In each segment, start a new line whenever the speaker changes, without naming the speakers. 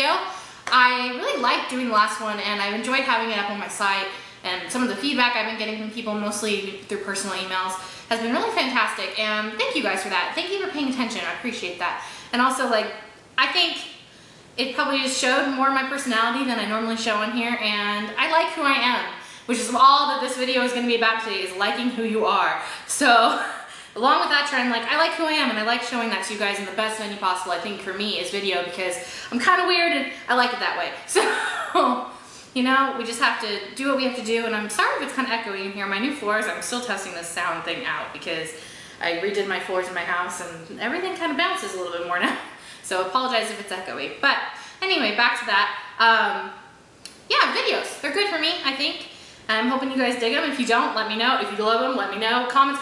video. I really liked doing the last one, and I've enjoyed having it up on my site, and some of the feedback I've been getting from people, mostly through personal emails, has been really fantastic, and thank you guys for that. Thank you for paying attention. I appreciate that. And also, like, I think it probably just showed more of my personality than I normally show on here, and I like who I am, which is all that this video is going to be about today, is liking who you are. So along with that trend, like, I like who I am, and I like showing that to you guys in the best venue possible. I think for me is video, because I'm kind of weird and I like it that way. So, you know, we just have to do what we have to do, and I'm sorry if it's kind of echoey in here. My new floors, I'm still testing this sound thing out because I redid my floors in my house and everything kind of bounces a little bit more now. So apologize if it's echoey. But anyway, back to that. Yeah, videos, they're good for me, I think. I'm hoping you guys dig them. If you don't, let me know. If you love them, let me know. Comments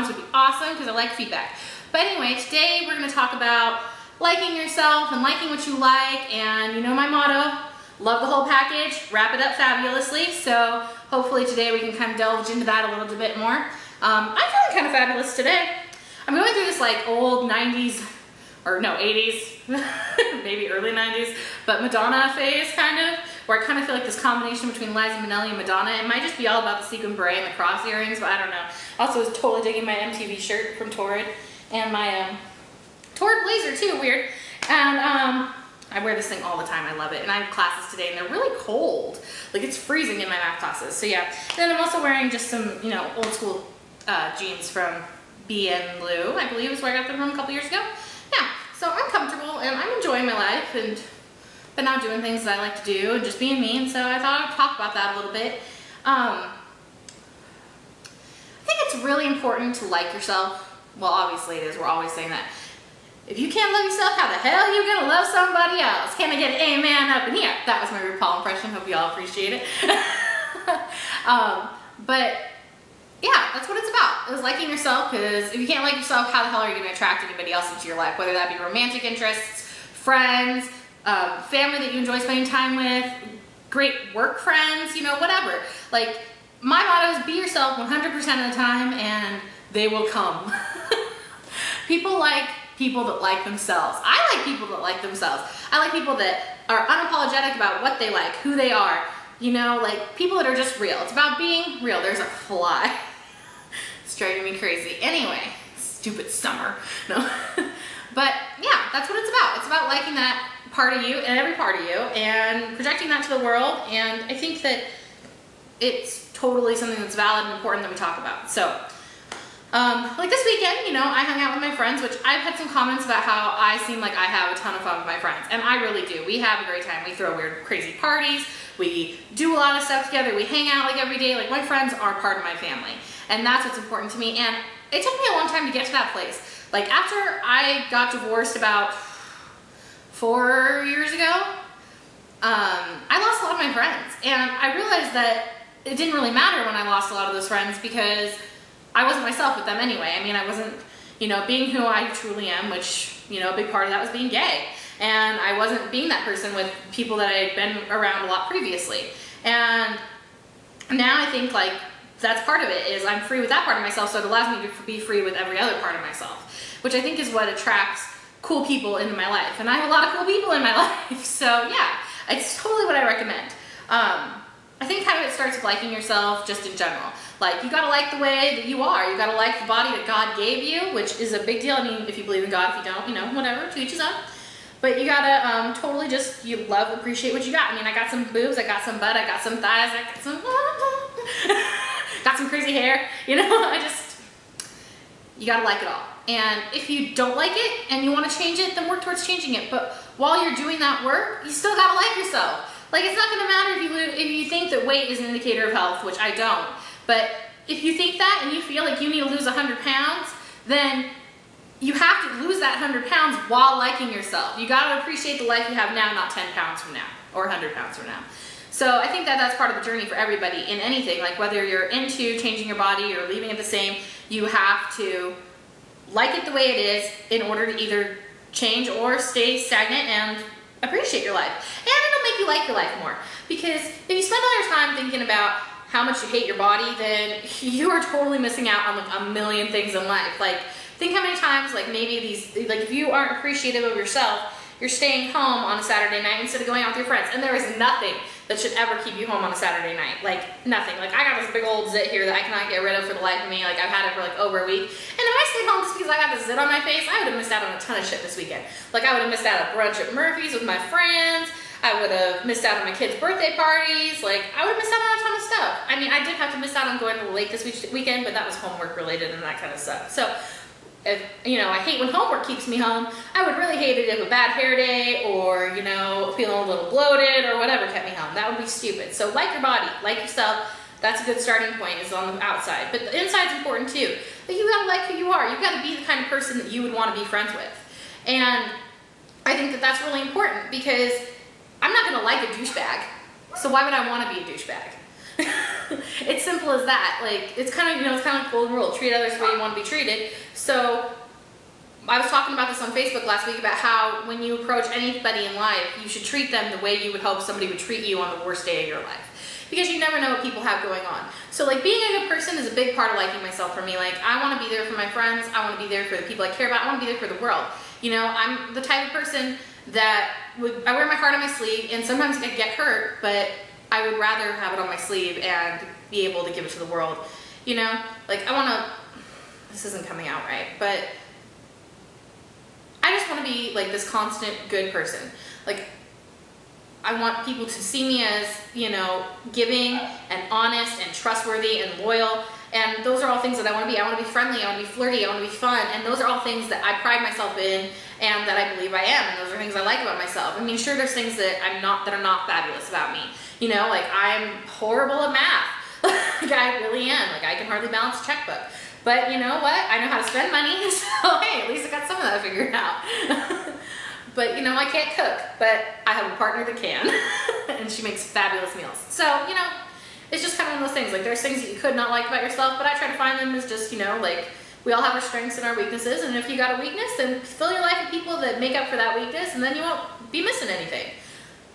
would be awesome, because I like feedback. But anyway, today we're going to talk about liking yourself and liking what you like. And you know my motto, love the whole package, wrap it up fabulously. So hopefully today we can kind of delve into that a little bit more. I'm feeling kind of fabulous today. I'm going through this like old 90s, or no, 80s, maybe early 90s, but Madonna phase kind of, where I kind of feel like this combination between Liza Minnelli and Madonna. It might just be all about the sequin beret and the cross earrings, but I don't know. Also was totally digging my MTV shirt from Torrid, and my Torrid blazer too, weird. And I wear this thing all the time, I love it. And I have classes today and they're really cold. Like, it's freezing in my math classes, so yeah. And then I'm also wearing just some, you know, old school jeans from B and Lou, I believe is where I got them from a couple years ago. Yeah, so I'm comfortable and I'm enjoying my life, and but now doing things that I like to do and just being me, and so I thought I'd talk about that a little bit. I think it's really important to like yourself. Well, obviously it is, we're always saying that. If you can't love yourself, how the hell are you gonna love somebody else? Can I get an amen up in here? That was my RuPaul impression, hope you all appreciate it. But yeah, that's what it's about, is liking yourself, because if you can't like yourself, how the hell are you gonna attract anybody else into your life? Whether that be romantic interests, friends, family that you enjoy spending time with, great work friends, you know, whatever. Like, my motto is be yourself 100% of the time and they will come. People like people that like themselves. I like people that like themselves. I like people that are unapologetic about what they like, who they are, you know, like people that are just real. It's about being real. There's a fly. It's driving me crazy. Anyway, stupid summer. No. But yeah, that's what it's about. It's about liking that part of you and every part of you and projecting that to the world, and I think that it's totally something that's valid and important that we talk about. So like this weekend, you know, I hung out with my friends, which I've had some comments about how I seem like I have a ton of fun with my friends, and I really do. We have a great time. We throw weird, crazy parties. We do a lot of stuff together. We hang out like every day. Like, my friends are part of my family, and that's what's important to me, and it took me a long time to get to that place. Like, after I got divorced about 4 years ago, I lost a lot of my friends, and I realized that it didn't really matter when I lost a lot of those friends, because I wasn't myself with them anyway. I mean, I wasn't, you know, being who I truly am, which, you know, a big part of that was being gay, and I wasn't being that person with people that I had been around a lot previously. And now I think, like, that's part of it, is I'm free with that part of myself, so it allows me to be free with every other part of myself, which I think is what attracts cool people into my life, and I have a lot of cool people in my life, so yeah, it's totally what I recommend. I think kind of it starts with liking yourself just in general. Like, you gotta like the way that you are. You gotta like the body that God gave you, which is a big deal. I mean, if you believe in God, if you don't, you know, whatever, to each his own. But you gotta totally just, you love, appreciate what you got. I mean, I got some boobs, I got some butt, I got some thighs, I got some got some crazy hair, you know. You gotta like it all. And if you don't like it and you want to change it, then work towards changing it. But while you're doing that work, you still gotta like yourself. Like, it's not gonna matter if you think that weight is an indicator of health, which I don't. But if you think that and you feel like you need to lose 100 pounds, then you have to lose that 100 pounds while liking yourself. You gotta appreciate the life you have now, not 10 pounds from now, or 100 pounds from now. So I think that that's part of the journey for everybody in anything. Like, whether you're into changing your body or leaving it the same, you have to like it the way it is in order to either change or stay stagnant and appreciate your life. And it'll make you like your life more. Because if you spend all your time thinking about how much you hate your body, then you are totally missing out on like a million things in life. Like, think how many times, like, maybe these, like, if you aren't appreciative of yourself, you're staying home on a Saturday night instead of going out with your friends. And there is nothing that should ever keep you home on a Saturday night. Like, nothing. Like, I got this big old zit here that I cannot get rid of for the life of me. Like, I've had it for like over a week. And if I stayed home just because I got this zit on my face, I would have missed out on a ton of shit this weekend. Like, I would have missed out on brunch at Murphy's with my friends. I would have missed out on my kids' birthday parties. Like, I would have missed out on a ton of stuff. I mean, I did have to miss out on going to the lake this weekend, but that was homework related and that kind of stuff. So, if, you know, I hate when homework keeps me home. I would really hate it if a bad hair day or, you know, feeling a little bloated or whatever kept me home. That would be stupid. So like your body, like yourself. That's a good starting point, is on the outside. But the inside's important too. But you gotta like who you are. You gotta be the kind of person that you would want to be friends with. And I think that that's really important, because I'm not gonna like a douchebag. So why would I want to be a douchebag? It's simple as that. Like, it's kind of, you know, it's kind of like golden rule. Treat others the way you want to be treated. So I was talking about this on Facebook last week about how when you approach anybody in life, you should treat them the way you would hope somebody would treat you on the worst day of your life. Because you never know what people have going on. So like, being a good person is a big part of liking myself for me. Like, I want to be there for my friends. I want to be there for the people I care about. I want to be there for the world. You know, I'm the type of person that I wear my heart on my sleeve, and sometimes I get hurt, but I would rather have it on my sleeve and be able to give it to the world. You know, like, I want to, this isn't coming out right, but I just want to be like this constant good person. Like, I want people to see me as, you know, giving and honest and trustworthy and loyal. And those are all things that I want to be. I want to be friendly, I want to be flirty, I want to be fun. And those are all things that I pride myself in and that I believe I am. And those are things I like about myself. I mean, sure, there's things that I'm not, that are not fabulous about me. You know, like, I'm horrible at math. Like, I really am. Like, I can hardly balance a checkbook. But you know what? I know how to spend money, so hey, at least I got some of that figured out. But you know, I can't cook, but I have a partner that can, and she makes fabulous meals. So, you know, it's just kind of one of those things. Like, there's things that you could not like about yourself, but I try to find them as just, you know, like, we all have our strengths and our weaknesses, and if you got a weakness, then fill your life with people that make up for that weakness, and then you won't be missing anything.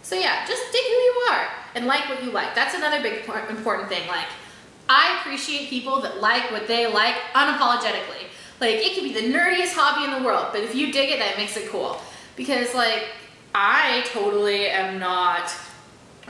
So yeah, just dig who you are and like what you like. That's another big important thing. Like, I appreciate people that like what they like unapologetically. Like, it could be the nerdiest hobby in the world, but if you dig it, that makes it cool. Because, like, I totally am not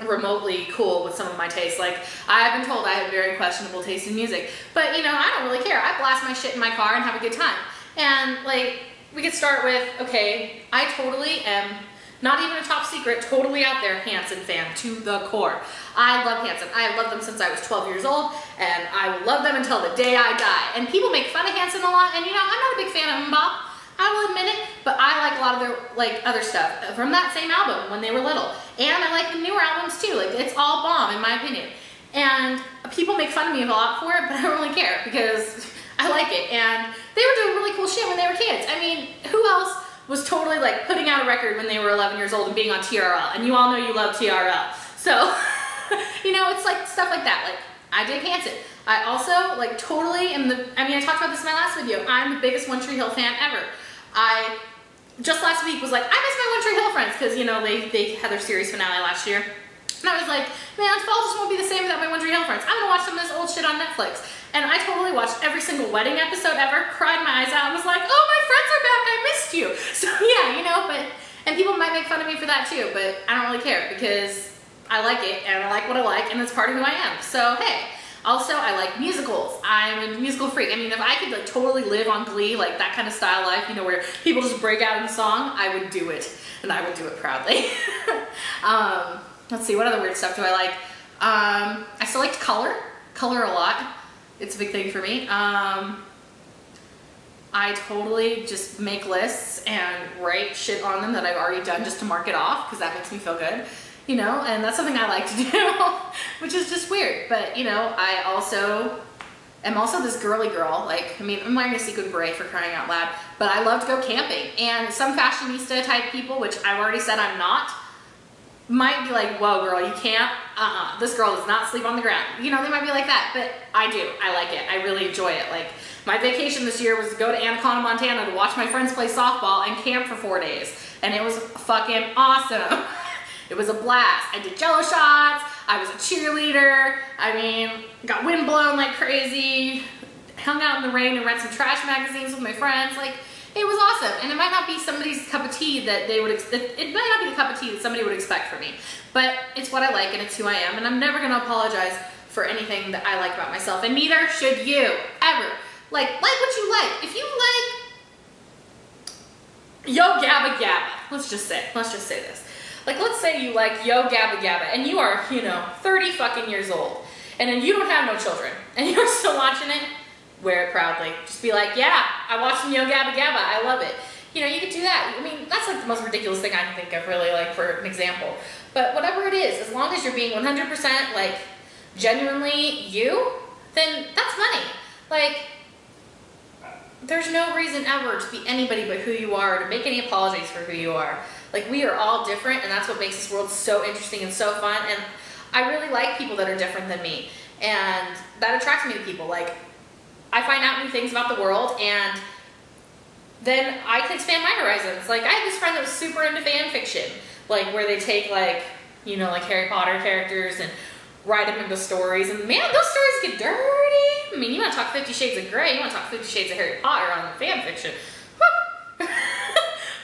remotely cool with some of my tastes. Like, I have been told I have very questionable taste in music, but you know, I don't really care. I blast my shit in my car and have a good time. And like, we could start with, okay, I totally am, not even a top secret, totally out there Hanson fan to the core. I love Hanson. I have loved them since I was 12 years old, and I will love them until the day I die. And people make fun of Hanson a lot, and you know, I'm not a big fan of Mbop, I will admit it, but I like a lot of their like other stuff from that same album when they were little. And I like the newer albums too. Like, it's all bomb in my opinion. And people make fun of me a lot for it, but I don't really care because I like it. And they were doing really cool shit when they were kids. I mean, who else was totally like putting out a record when they were 11 years old and being on TRL? And you all know you love TRL. So, you know, it's like stuff like that. Like, I dig Hanson. I also like totally am I talked about this in my last video. I'm the biggest One Tree Hill fan ever. I just last week was like, I miss my One Tree Hill friends, because you know, they had their series finale last year. And I was like, man, fall just won't be the same without my One Tree Hill friends. I'm gonna watch some of this old shit on Netflix. And I totally watched every single wedding episode ever, cried my eyes out, and was like, oh, my friends are back, I missed you. So yeah, you know, and people might make fun of me for that too, but I don't really care, because I like it, and I like what I like, and it's part of who I am. So hey. Also, I like musicals. I'm a musical freak. I mean, if I could like totally live on Glee, like that kind of style life, you know, where people just break out in song, I would do it, and I would do it proudly. Let's see, what other weird stuff do I like? I still like to color a lot. It's a big thing for me. I totally just make lists and write shit on them that I've already done just to mark it off, because that makes me feel good. You know, and that's something I like to do, which is just weird. But, you know, I also am also this girly girl. Like, I mean, I'm wearing a sequin beret for crying out loud, but I love to go camping. And some fashionista type people, which I've already said I'm not, might be like, whoa, girl, you camp? This girl does not sleep on the ground. You know, they might be like that, but I do. I like it. I really enjoy it. Like, my vacation this year was to go to Anaconda, Montana to watch my friends play softball and camp for 4 days. And it was fucking awesome. It was a blast. I did jello shots, I was a cheerleader, I mean, got wind blown like crazy, hung out in the rain and read some trash magazines with my friends. Like, it was awesome. And it might not be somebody's cup of tea that they would, it might not be the cup of tea that somebody would expect from me, but it's what I like and it's who I am, and I'm never gonna apologize for anything that I like about myself, and neither should you, ever. Like what you like. If you like Yo Gabba Gabba, let's just say this. Like, let's say you like Yo Gabba Gabba, and you are, you know, 30 fucking years old, and then you don't have no children, and you're still watching it, wear it proudly. Just be like, yeah, I watched some Yo Gabba Gabba, I love it. You know, you could do that. I mean, that's like the most ridiculous thing I can think of, really, like, for an example. But whatever it is, as long as you're being 100% like genuinely you, then that's money. Like, there's no reason ever to be anybody but who you are, or to make any apologies for who you are. Like, we are all different, and that's what makes this world so interesting and so fun. And I really like people that are different than me, and that attracts me to people. Like, I find out new things about the world, and then I can expand my horizons. Like, I had this friend that was super into fan fiction, like where they take, like, you know, like Harry Potter characters and write them into stories, and man, those stories get dirty. I mean, you want to talk 50 Shades of Grey, you want to talk 50 Shades of Harry Potter on fan fiction. Woo!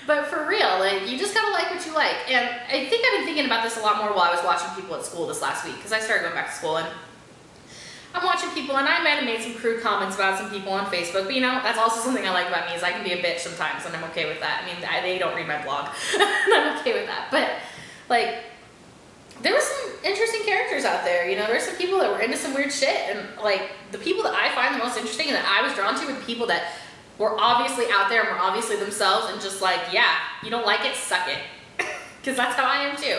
But for real, like, you just gotta like what you like. And I think I've been thinking about this a lot more while I was watching people at school this last week, because I started going back to school, and I'm watching people, and I might have made some crude comments about some people on Facebook, but you know, that's also something I like about me, is I can be a bitch sometimes, and I'm okay with that. I mean, they don't read my blog, and I'm okay with that. But, like, there were some interesting characters out there, you know, there's some people that were into some weird shit, and like, the people that I find the most interesting and that I was drawn to were the people that were obviously out there and were obviously themselves, and just like, yeah, you don't like it, suck it. Because that's how I am too.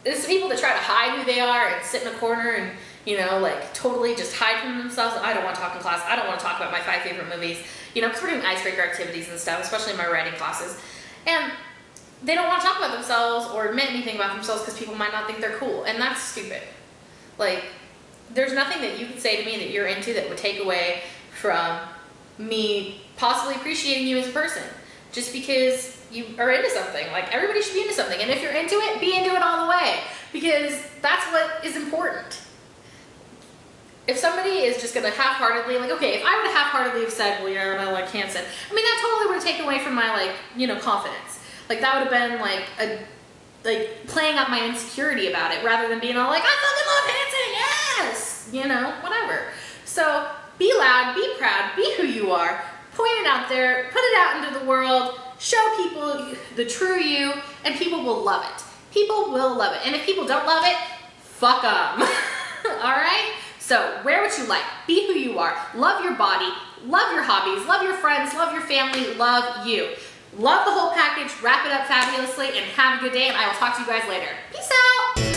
There's people that try to hide who they are and sit in a corner and, you know, like, totally just hide from themselves. I don't want to talk in class, I don't want to talk about my 5 favorite movies, you know, because we're doing icebreaker activities and stuff, especially in my writing classes. And they don't want to talk about themselves or admit anything about themselves because people might not think they're cool, and that's stupid. Like, there's nothing that you could say to me that you're into that would take away from me possibly appreciating you as a person, just because you are into something. Like, everybody should be into something, and if you're into it, be into it all the way, because that's what is important. If somebody is just gonna half-heartedly, like, okay, if I would have half-heartedly have said, well, you know, I like can't sit, I mean, that totally would have taken away from my, like, you know, confidence. Like, that would have been like playing up my insecurity about it, rather than being all like, I fucking love dancing, yes, you know, whatever. So be loud, be proud, be who you are, point it out there, put it out into the world, show people the true you, and people will love it. People will love it. And if people don't love it, fuck them. All right? So wear what you like, be who you are, love your body, love your hobbies, love your friends, love your family, love you. Love the whole package, wrap it up fabulously, and have a good day, and I will talk to you guys later. Peace out!